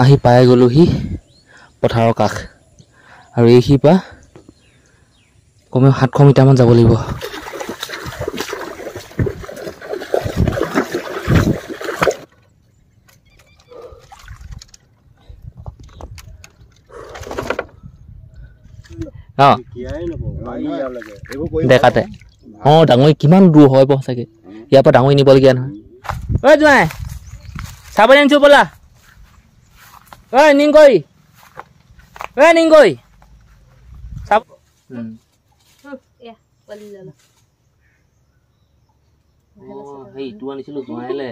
আহি পাই গ'লোহি পথাৰৰ কাষ আৰু এইখিনিৰ পৰা কমেও 700 মিটাৰমান যাব লাগিব। দেখাতে ডাঙৰি কিমান দূৰ হয় চাগে, ইয়াৰ পৰা ডাঙৰি নিবলগীয়া নহয়। ঐ জোঁৱাই চাবলৈ আনিছো ব'লা। ঐ নিংগৈ চাব ইটো আনিছিলো জোঁৱাইলে।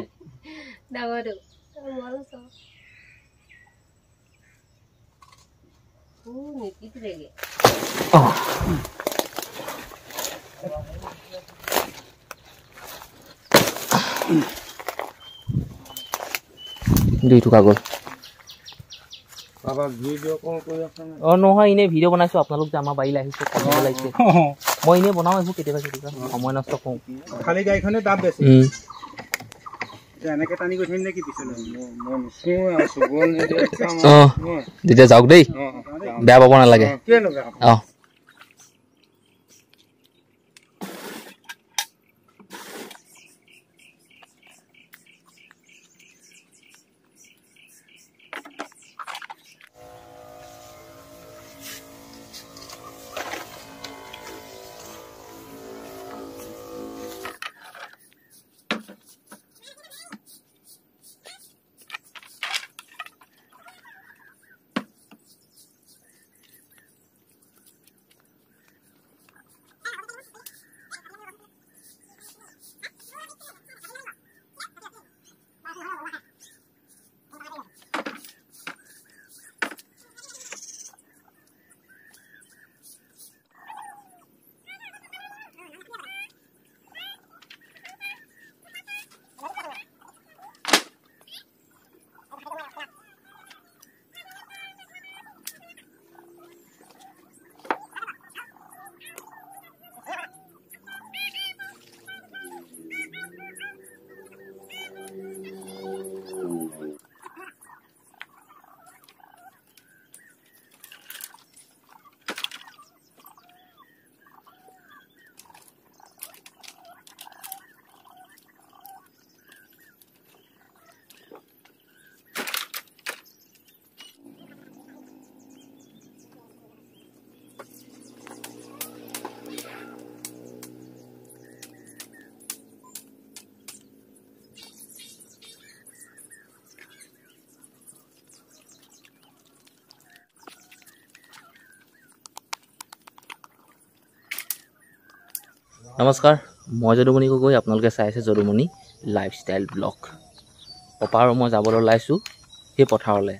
দুই টকা গ'ল। নহয় এনেই ভিডিঅ' বনাইছো, আপোনালোক যে আমাৰ বাৰীলৈ আহিছে খাব লাগিছে। মই এনেই বনাওঁ এইবোৰ কেতিয়াবা সময় নষ্ট কৰোঁ। খালি গাড়ীখনে দাম বেছি এনেকে টানি গৈ থাকিম নেকি পিছলৈ? তেতিয়া যাওক দেই, বেয়া পাব নালাগে। অঁ নমস্কাৰ, মই যদুমণি গগৈ। আপোনালোকে চাই আছে যদুমণি লাইফষ্টাইল ব্লগ। পপা আৰু মই যাবলৈ ওলাইছোঁ সেই পথাৰলৈ।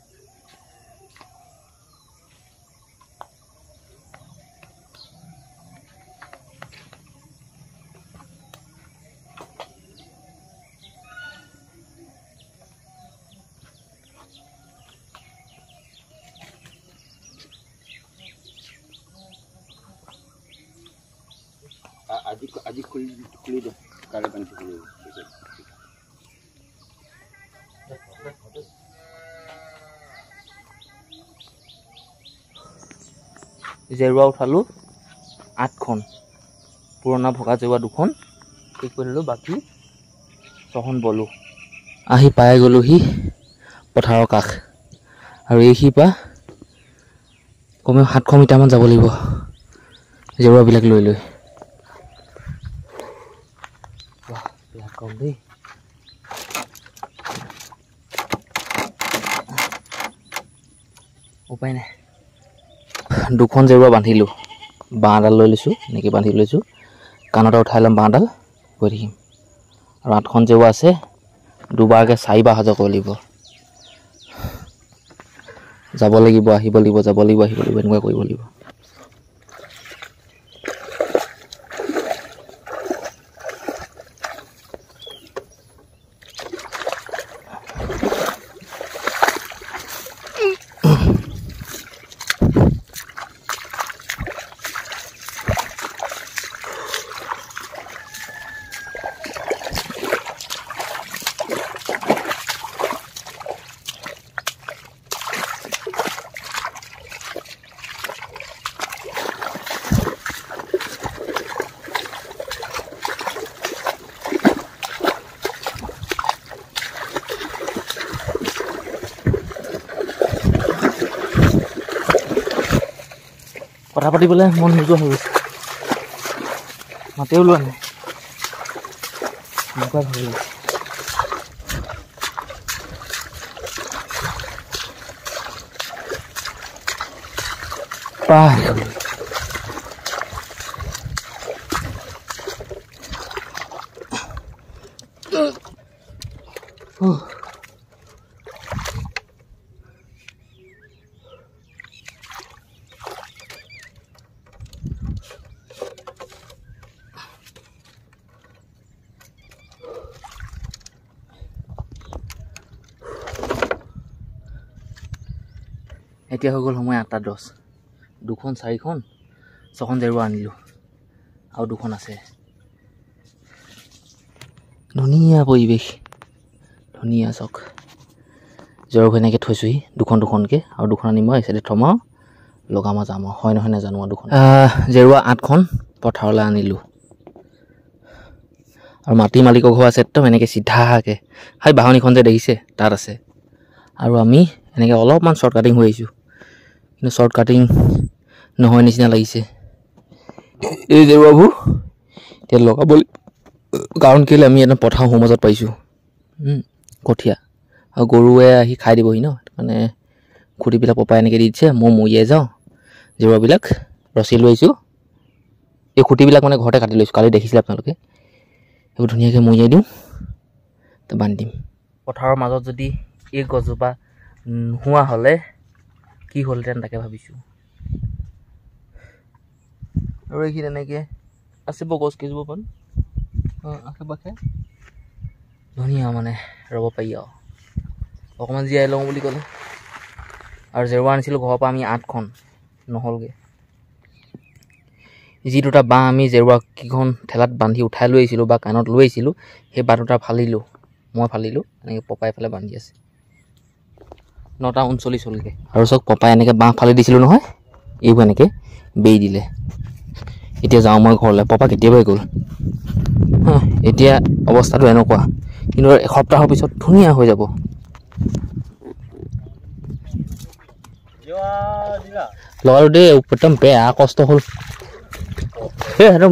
আজি খুলি দে কালে পানী খুলি জেৰুৱা উঠালোঁ 8খন, পুৰণা ভগা জেৰুৱা 2খন ঠিক কৰি দিলোঁ, বাকী 6খন বলোঁ। আহি পাই গ'লোহি পথাৰৰ কাষ আৰু এইখিনিৰ পৰা কমেও 700 মিটাৰমান যাব লাগিব জেৰুৱাবিলাক লৈ লৈ। কম দেই, উপায় নাই। 2খন জেৰুৱা বান্ধিলোঁ, বাঁহডাল লৈ লৈছোঁ, এনেকৈ বান্ধি লৈছোঁ। কাণতে উঠাই ল'ম বাঁহডাল, গৈ থাকিম। আৰু 8খন জেৰুৱা আছে, দুবাৰকৈ 4বাৰ অহা যোৱা কৰিব লাগিব। যাব লাগিব আহিব লাগিব, যাব লাগিব আহিব লাগিব, এনেকুৱা কৰিব লাগিব। কথা পাতিবলৈ মন নোযোৱা হৈ গৈছে মাতে ওলোৱা নাই এনেকুৱা ভাবি লাগিছে পাই এতিয়া হৈ গ'ল সময় 8:10 2খন 4খন 6খন জেৰুৱা আনিলোঁ আৰু 2খন আছে ধুনীয়া পৰিৱেশ ধুনীয়া চক জেৰুৱা এনেকৈ থৈছোঁহি 2খনকৈ আৰু 2খন আনি মই এচাইডে থ'ম আৰু লগাম আৰু যাম আৰু হয় নহয় নাজানো আৰু 2খন জেৰুৱা 8খন পথাৰলৈ আনিলোঁ আৰু মাটি মালিকৰ ঘৰ আছে একদম এনেকৈ চিধাকৈ সেই বাহনিখন যে দেখিছে তাত আছে আৰু আমি এনেকৈ অলপমান শ্বৰ্ট কাটিং হৈ আহিছোঁ কিন্তু শ্বৰ্ট কাটিং নহয় নিচিনা লাগিছে এই জেৰুৱাবোৰ এতিয়া লগাবলৈ কাৰণ কেলৈ আমি এটা পথাৰ সোমাজত পাইছোঁ কঠীয়া আৰু গৰুৱে আহি খাই দিবহি ন মানে খুঁটিবিলাক পপাই এনেকৈ দি দিছে মই মৰিয়াই যাওঁ জেৰুৱাবিলাক ৰছী লৈ আহিছোঁ এই খুঁটিবিলাক মানে ঘৰতে কাটি লৈছোঁ কালি দেখিছিলে আপোনালোকে সেইবোৰ ধুনীয়াকৈ মৰিয়াই দিওঁ তো বান্ধি দিম পথাৰৰ মাজত যদি এই গছজোপা নোহোৱা হ'লে কি হ'লহেঁতেন তাকে ভাবিছোঁ আৰু এইখিনি এনেকৈ আছে গছ কেইজোপামান আশে পাশে ধুনীয়া মানে ৰ'ব পাৰি আৰু অকণমান জীয়াই লওঁ বুলি ক'লে আৰু জেৰুৱা আনিছিলোঁ ঘৰৰ পৰা আমি 8খন নহ'লগৈ যি দুটা বাঁহ আমি জেৰুৱা কেইখন ঠেলাত বান্ধি উঠাই লৈ আহিছিলোঁ বা কাণত লৈ আহিছিলোঁ সেই বাঁহ দুটা ফালিলোঁ মই ফালিলোঁ এনেকৈ পপাই ফালে বান্ধি আছে 9:39 হ'লগৈ আৰু চক পপাই এনেকৈ বাঁহ ফালি দিছিলোঁ নহয় এইবোৰ এনেকৈ বেৰি দিলে এতিয়া যাওঁ মই ঘৰলৈ পপা কেতিয়াবাই গ'ল এতিয়া অৱস্থাটো এনেকুৱা কিন্তু এসপ্তাহৰ পিছত ধুনীয়া হৈ যাব লগালোঁ দেই একদম বেয়া কষ্ট হ'ল এই সেইটো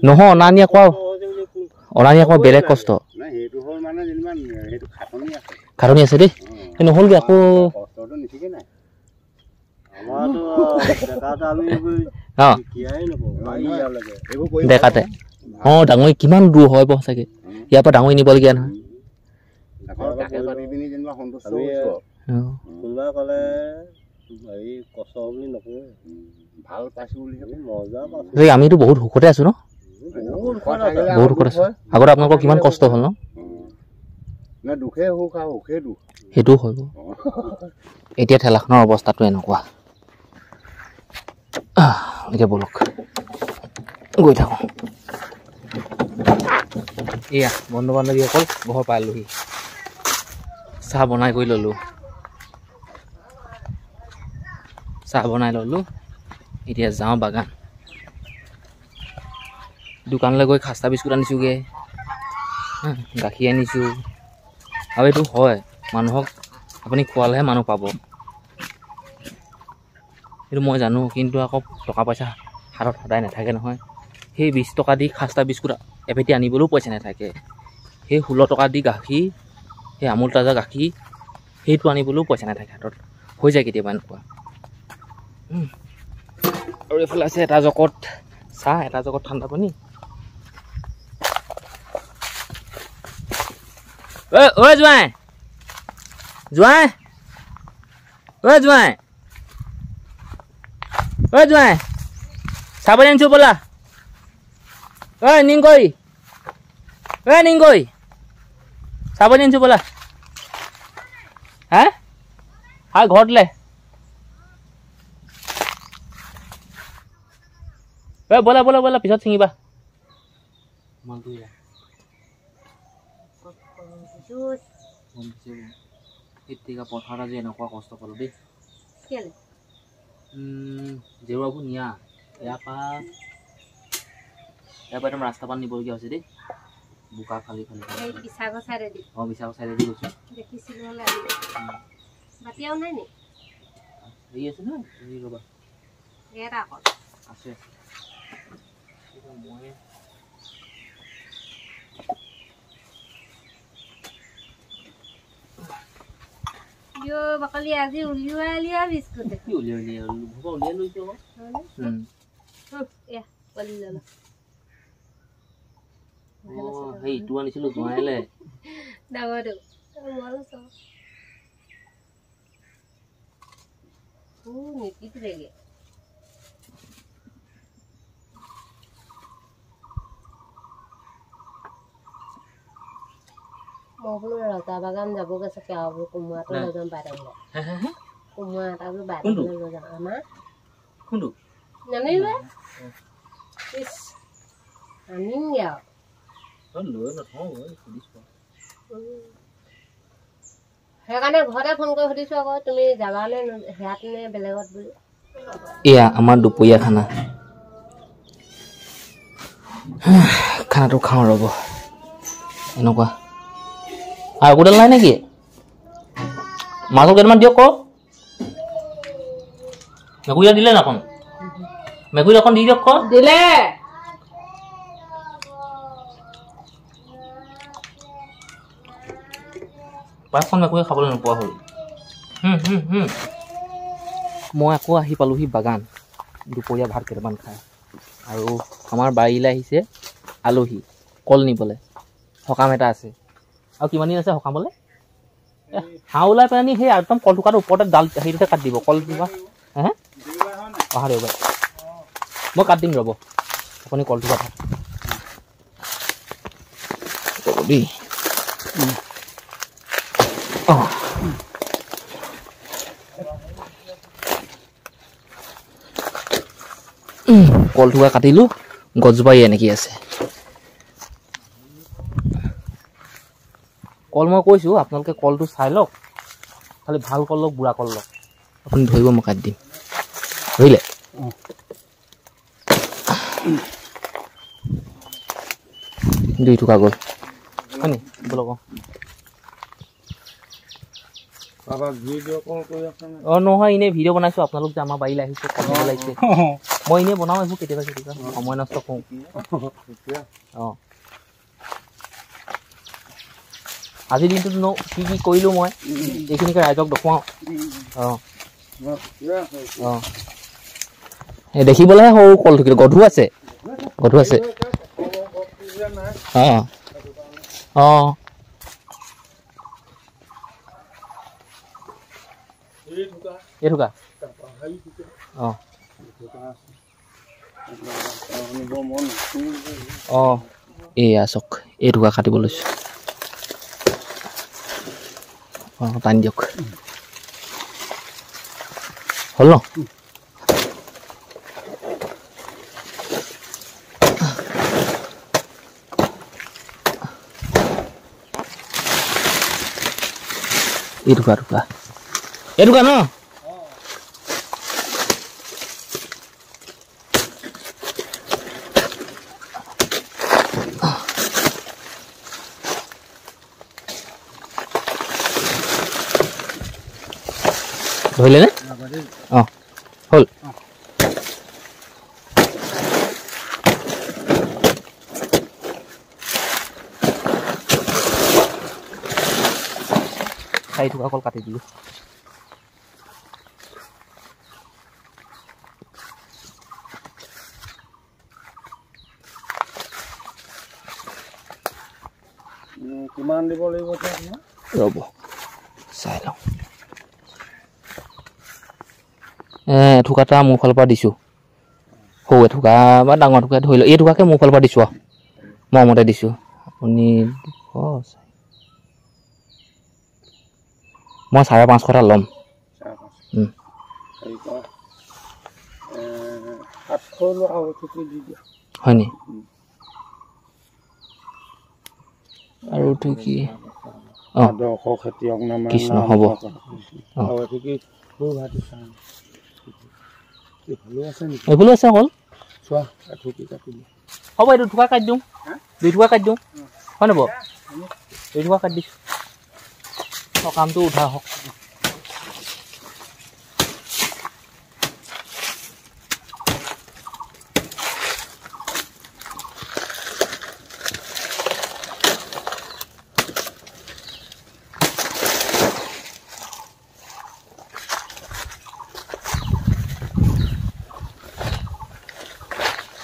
নহয় অনা নিয়া কোৱা বেলেগ কষ্ট খাটনি আছে দেই নহ'লগৈ আকৌ ডেকাতে ডাঙৰি কিমান দূৰ হয় বাৰু চাগে ইয়াৰ পৰা ডাঙৰি নিবলগীয়া নহয় আমিতো বহুত সুখতে আছো ন বহুত সুখত আছো আগতে আপোনালোকৰ কিমান কষ্ট হ'ল ন সেইটোও হয় বাৰু এতিয়া ঠেলাখনৰ অৱস্থাটো এনেকুৱা এতিয়া বলক গৈ থাকোঁ এয়া বন্ধু বান্ধৱীসকল ঘৰ পালোহি চাহ বনাই কৰি ল'লোঁ এতিয়া যাওঁ বাগান দোকানলৈ গৈ খাস্তা বিস্কুট আনিছোঁগৈ গাখীৰ আনিছোঁ আৰু এইটো হয় মানুহক আপুনি খোৱালেহে মানুহ পাব সেইটো মই জানো কিন্তু আকৌ টকা পইচা হাতত সদায় নাথাকে নহয় সেই 20 টকা দি খাস্তা বিস্কুট এপেটি আনিবলৈও পইচা নাথাকে সেই 16 টকা দি গাখীৰ সেই আমুল তাজা গাখীৰ সেইটো আনিবলৈও পইচা নাথাকে হাতত হৈ যায় কেতিয়াবা এনেকুৱা আৰু এইফালে আছে এটা জকত চাহ এটা জকত ঠাণ্ডা পানী ঐ জোঁৱাই চাব আনিছোঁ ব'লা নিংগৈ চাব আনিছোঁ ব'লা হা ঘৰতলে ব'লা পিছত ছিঙিবা পথাৰত আজি এনেকুৱা কষ্ট পালোঁ দেই জেৰুৱাবোৰ নিয়া ইয়াৰ পৰা একদম ৰাস্তা পান নিবলগীয়া হৈছে দেই বোকা ফালি বিশাখৰ চাইডেদি গৈছোঁ হেৰি আছে না হেৰি ৰ'বা এটা কল আছে মই ইয়ো বাকলি আজি উলিওয়া বিস্কুট কি উলিয়াই লৈছো এয়া কলি ললা হেই ইটো আনিছিলো জোঁৱাইলে ডাঙৰটো মল চব নিতিতিলেগে মই বোলো ৰজা বাগান যাব গৈছে কেৱা বোলো কোমোৰাটো লৈ যাম বাইদেউলে কোমোৰা এটা বোলো বাইদেউলে লৈ যাম আমাৰ কোনটো জানিলে ইছ আনিমগে আৰু লৈ নথওঁ সুধিছো সেইকাৰণে ঘৰতে ফোন কৰি সুধিছো আকৌ তুমি যাবানে হেয়াত নে বেলেগত বুলি এয়া আমাৰ দুপৰীয়া খানা খানাটো খাওঁ ৰ'ব এনেকুৱা আৰু একোডাল নাই নেকি মাছৰ কেইটামান দিয়ক ক মেকুৰী দিলে নাখন মেকুৰী এখন দি দিয়ক ক দিলে পাঁচখন মেকুৰীয়ে খাবলৈ নোপোৱা হ'ল মই আকৌ আহি পালোহি বাগান দুপৰীয়া ভাত কেইটামান খাই আৰু আমাৰ বাৰীলৈ আহিছে আলহী কল নিবলৈ সকাম এটা আছে আৰু কিমান দিন আছে সকামলৈ হাঁহ ওলাই পেলাই সেই একদম কল থোকাটো ওপৰতে ডাল হেৰিটোতে কাটি দিব কল থোকা হে অহা দেওবাৰে মই কাটি দিম ৰ'ব আপুনি কল থোকা থাক দেই কল থোকা কাটিলো গছজোপা এনেকৈ আছে কল মই কৈছোঁ আপোনালোকে কলটো চাই লওক খালি ভাল কল লওক বুঢ়া কল লওক আপুনি ধৰিব মই কাটি দিম ধৰিলে দুই টকা গ'ল হয় নি বলক অঁ নহয় এনেই ভিডিঅ' বনাইছোঁ আপোনালোক যে আমাৰ বাৰীলৈ আহিছে খাব লাগিছে মই এনেই বনাওঁ এইবোৰ কেতিয়াবা কেতিয়াবা সময় নষ্ট কৰোঁ অঁ আজিৰ দিনটোত কি কি কৰিলোঁ মই এইখিনিকে ৰাইজক দেখুৱাওঁ অঁ অঁ এই দেখিবলৈহে সৰু কল থুকিলোঁ গধু আছে অঁ অঁ এই থুকা অঁ অঁ এয়া চাওক এই থুকা কাটিব লৈছোঁ অঁ টানি দিয়ক হ'ল ন এই টুকা ন ধৰিলে নে অঁ হ'ল চাৰি টকা অকল কাটি দিলোঁ কিমান দিব লাগিব ৰ'ব চাই লওঁ এথুকা এটা মোৰ ফালৰ পৰা দিছোঁ সৌ এথুকা বা ডাঙৰ এথুকা ধৰি লওক এই টুকাকে মোৰ ফালৰ পৰা দিছোঁ আৰু মৰমতে দিছোঁ আপুনি মই 550 টকা ল'ম হয় নি আৰু কি অঁ খেতিয়ক নাম কৃষ্ণ হ'ব এইফালে আছে অকল হ'ব এইটো টুকা কাটি দিওঁ 2 টকা কাটি দিওঁ হয় নব 2 টকা কাটি দিছোঁ সকামটো উঠা হওক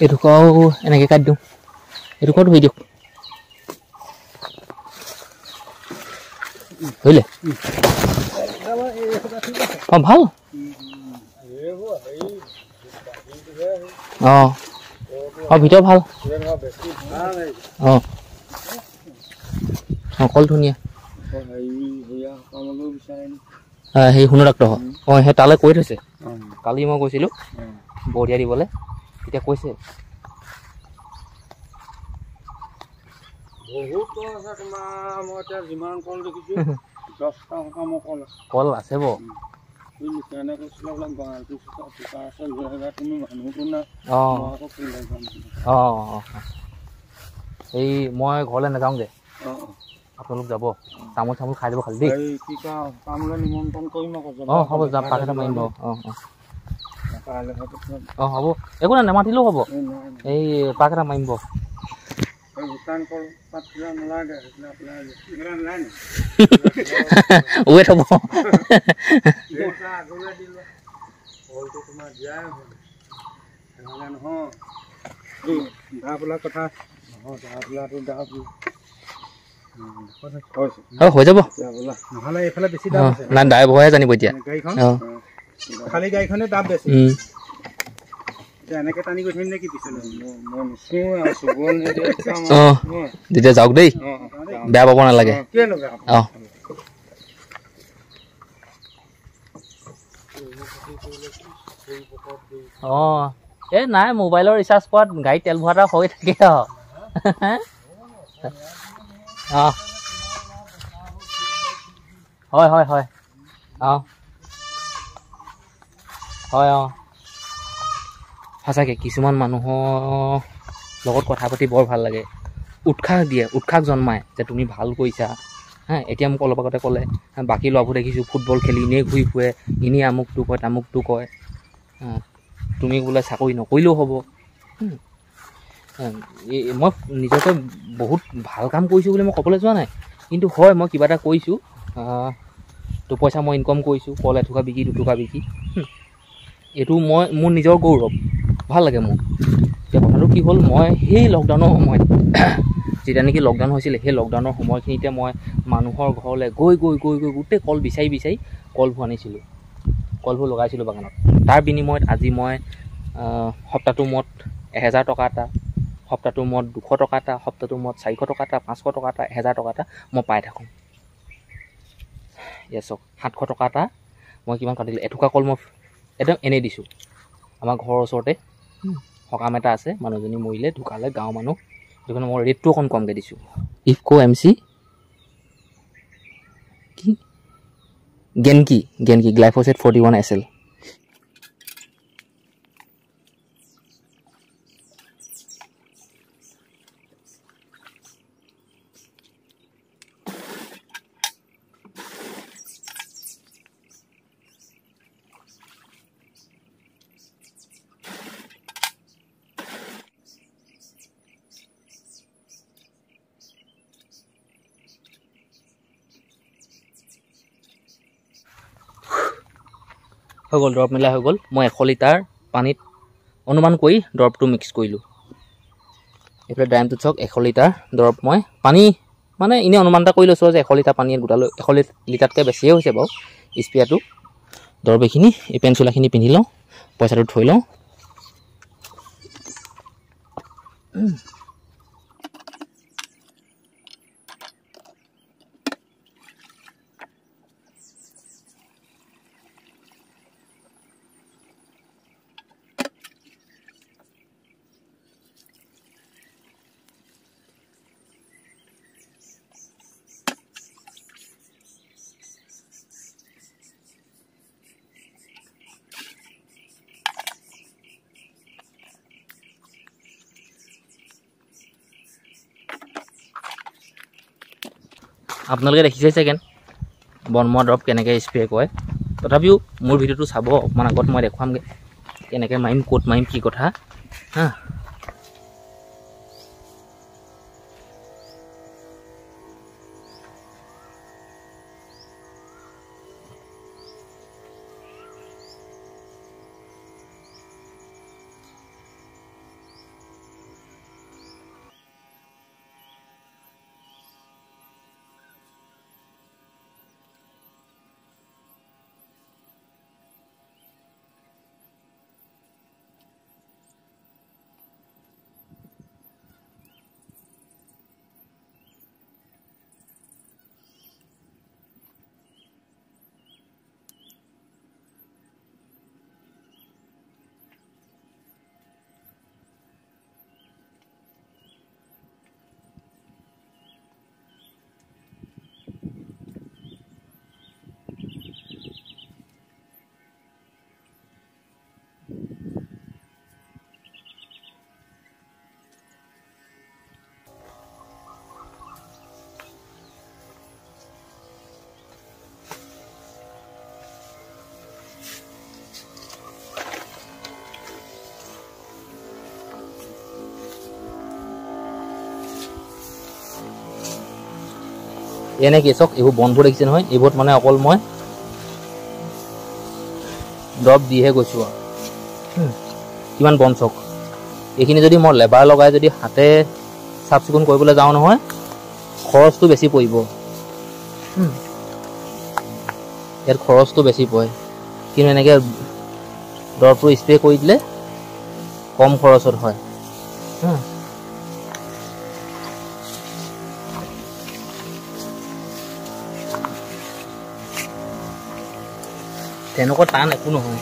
এইডোখৰো এনেকৈ কাটি দিওঁ এইডোখৰ ধুই দিয়ক ধৰিলে অঁ ভাল অঁ অঁ ভিতৰ ভাল অঁ অঁ কল ধুনীয়া সেই শুনো ডাক্তৰ অঁ সেই তালৈ কৈ থৈছে কালি মই গৈছিলোঁ বঢ়িয়া দিবলৈ এতিয়া কৈছে বহুত কল আছে তোমাৰ মই এতিয়া যিমান কল দেখিছোঁ 10টা সকামৰ কল আছে কল আছে ব কেনে কৈছিলে বোলে গঁৰালটো চোকা আছে লৈ আহিবা তুমি মানুহটো নাই অঁ মই আকৌ ফুলে যাম অঁ অঁ এই মই ঘৰলৈ নাযাওঁগৈ অঁ আপোনালোক যাব তামোল চামোল খাই দিব খালি দেই এই কি কওঁ কামলৈ নিমন্ত্ৰণ কৰিম আকৌ অঁ হ'ব যাম পাক এটা মাৰিম বাৰু অঁ অঁ কাইলৈ অঁ হ'ব একো নাই নেমাতিলেও হ'ব এই পাক এটা মাৰিম বাৰু ভূটান কল পাত নালাগে ৱেট হ'ব আগলৈ দিলোঁ কলটো তোমাৰ দিয়াই হ'ল নহ'লে নহয় দা বোলা কথা নহয় দা বোলাটো দা হৈ যাব নহ'লে এইফালে বেছি দাম আছে নাই ড্ৰাইভাৰহে জানিব এতিয়া গাড়ীখন খালী গাড়ীখনে দাম বেছি এনেকৈ টানি গৈ থাকিম নে কি পিছলৈ মই নিশ্চয় অঁ তেতিয়া যাওক দেই বেয়া পাব নালাগে অঁ অঁ এই নাই মোবাইলৰ ৰিচাৰ্জ কৰাত গাড়ীত তেল ভৰোৱা হৈ থাকে আৰু অঁ হয় হয় হয় অঁ হয় অঁ সঁচাকৈ কিছুমান মানুহৰ লগত কথা পাতি বৰ ভাল লাগে উৎসাহ দিয়ে উৎসাহ জন্মায় যে তুমি ভাল কৰিছা হা এতিয়া মোক অলপ আগতে ক'লে বাকী ল'ৰাবোৰ দেখিছোঁ ফুটবল খেলি এনেই ঘূৰি ফুৰে এনেই আমুকটো কয় তামুকটো কয় তুমি বোলে চাকৰি নকৰিলেও হ'ব মই নিজকে বহুত ভাল কাম কৰিছোঁ বুলি মই ক'বলৈ যোৱা নাই কিন্তু হয় মই কিবা এটা কৰিছোঁ দুপইচা মই ইনকম কৰিছোঁ কল এটুকা বিকি দুটকা বিকি এইটো মই মোৰ নিজৰ গৌৰৱ ভাল লাগে মোৰ এতিয়া কথাটো কি হ'ল মই সেই লকডাউনৰ সময়ত যেতিয়া নেকি লকডাউন হৈছিলে সেই লকডাউনৰ সময়খিনিতে মই মানুহৰ ঘৰলৈ গৈ গোটেই কল বিচাৰি কলবোৰ আনিছিলোঁ কলবোৰ লগাইছিলোঁ বাগানত তাৰ বিনিময়ত আজি মই সপ্তাহটোৰ মূৰত 1000 টকা এটা সপ্তাহটোৰ মূৰত 200 টকা এটা সপ্তাহটোৰ মূৰত 400 টকা এটা 500 টকা এটা 1000 টকা এটা মই পাই থাকোঁ চাওক 700 টকা এটা মই কিমান কাটিলোঁ এটুকা কল মই একদম এনেই দিছোঁ আমাৰ ঘৰৰ ওচৰতে সকাম এটা আছে মানুহজনী মৰিলে ঢুকালে গাঁৱৰ মানুহ সেইটো কাৰণে মই ৰেটটো অকণ কমকৈ দিছোঁ ইফক' MC কি গেনকি গ্লাইফোছেট 41 SL হৈ গ'ল দৰৱ মিলাই হৈ গ'ল মই 100 লিটাৰ পানীত অনুমান কৰি দৰৱটো মিক্স কৰিলোঁ এইফালে ড্ৰামটোত চাওক 100 লিটাৰ দৰৱ মই পানী মানে এনেই অনুমান এটা কৰি লৈছোঁ যে 100 লিটাৰ পানীত গোটালৈ 100 লিটাৰতকৈ বেছিয়ে হৈছে বাৰু স্প্ৰেটো দৰৱ এইখিনি এই পেন চোলাখিনি পিন্ধি লওঁ পইচাটো থৈ লওঁ আপোনালোকে দেখিছে চাগে বনমৰা দৰৱ কেনেকৈ স্প্ৰে কৰে তথাপিও মোৰ ভিডিঅ'টো চাব অকণমান আগত মই দেখুৱামগৈ কেনেকৈ মাৰিম ক'ত মাৰিম কি কথা হা এনে কি চাওক এইবোৰ বনবোৰ দেখিছে নহয় এইবোৰত মানে অকল মই দৰৱ দিহে গৈছোঁ আৰু কিমান বন চাওক এইখিনি যদি মই লেবাৰ লগাই যদি হাতে চাফ চিকুণ কৰিবলৈ যাওঁ নহয় খৰচটো বেছি পৰিব ইয়াত খৰচটো বেছি পৰে কিন্তু এনেকৈ দৰৱটো স্প্ৰে কৰি দিলে কম খৰচত হয় তেনেকুৱা টান একো নহয়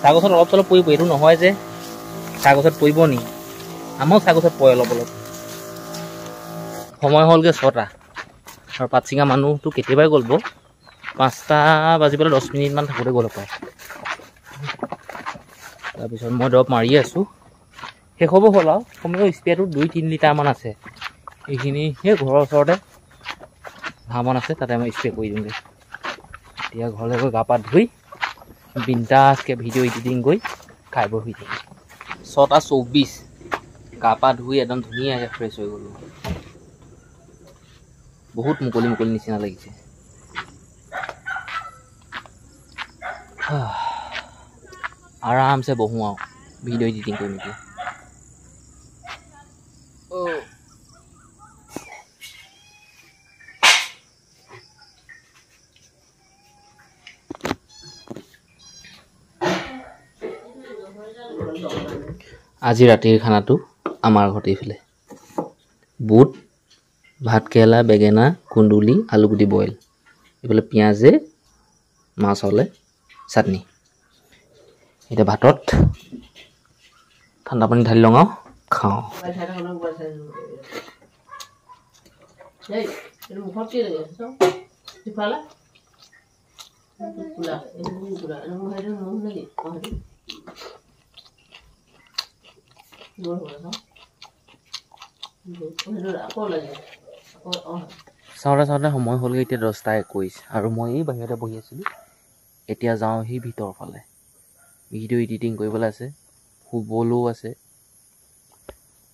চাহ গছত অলপ চলপ পৰিব এইটো নহয় যে চাহ গছত পৰিব নি আমাৰো চাহ গছত পৰে অলপ অলপ সময় হ'লগৈ 6টা আৰু পাত ছিঙা মানুহটো কেতিয়াবাই গ'ল 5টা বাজি পেলাই 10 মিনিটমান থাকোঁতে গ'ল পায় তাৰপিছত মই দৰৱ মাৰিয়ে আছোঁ শেষ হ'ব হ'ল আৰু কমেও স্প্ৰেটো 2-3 লিটাৰমান আছে এইখিনি সেই ঘৰৰ ওচৰতে ঘাঁহবন আছে তাতে মই স্প্ৰে কৰি দিওঁগৈ এতিয়া ঘৰলৈ গৈ গা পা ধুই বিন্দাছকৈ ভিডিঅ' এডিটিং কৰি খাই বৈ শুই থাকিম 6:24 গা পা ধুই একদম ধুনীয়াকৈ ফ্ৰেছ হৈ গ'লোঁ বহুত মুকলি মুকলি নিচিনা লাগিছে আৰামছে বহোঁ আৰু ভিডিঅ' এডিটিং কৰিম এতিয়া আজি ৰাতিৰ খানাটো আমাৰ ঘৰতে এইফালে বুট ভাতকেৰেলা বেঙেনা কুন্দুলি আলুগুটি বইল এইফালে পিঁয়াজে মাছ হ'লে চাটনি এতিয়া ভাতত ঠাণ্ডা পানী ঢালি লওঁ আৰু খাওঁ চাওঁতে চাওঁতে সময় হ'লগৈ এতিয়া 10:21 আৰু মই এই বাহিৰতে বহি আছিলোঁ এতিয়া যাওঁ সেই ভিতৰৰ ফালে ভিডিঅ' এডিটিং কৰিবলৈ আছে শুবলৈও আছে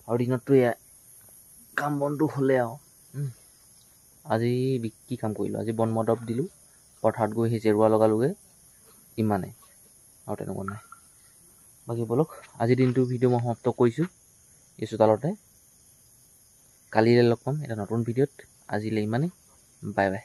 আৰু দিনততো এয়া কাম বনটো হ'লে আৰু আজি কি কাম কৰিলোঁ আজি বন মদৰৱ দিলোঁ পথাৰত গৈ সেই জেৰুৱা লগালোগৈ ইমানেই আৰু তেনেকুৱা নাই বাকী বলক আজিৰ দিনটো ভিডিঅ' মই সমাপ্ত কৰিছোঁ এই চোতালতে কালিলৈ লগ পাম এটা নতুন ভিডিঅ'ত আজিলৈ ইমানেই বাই বাই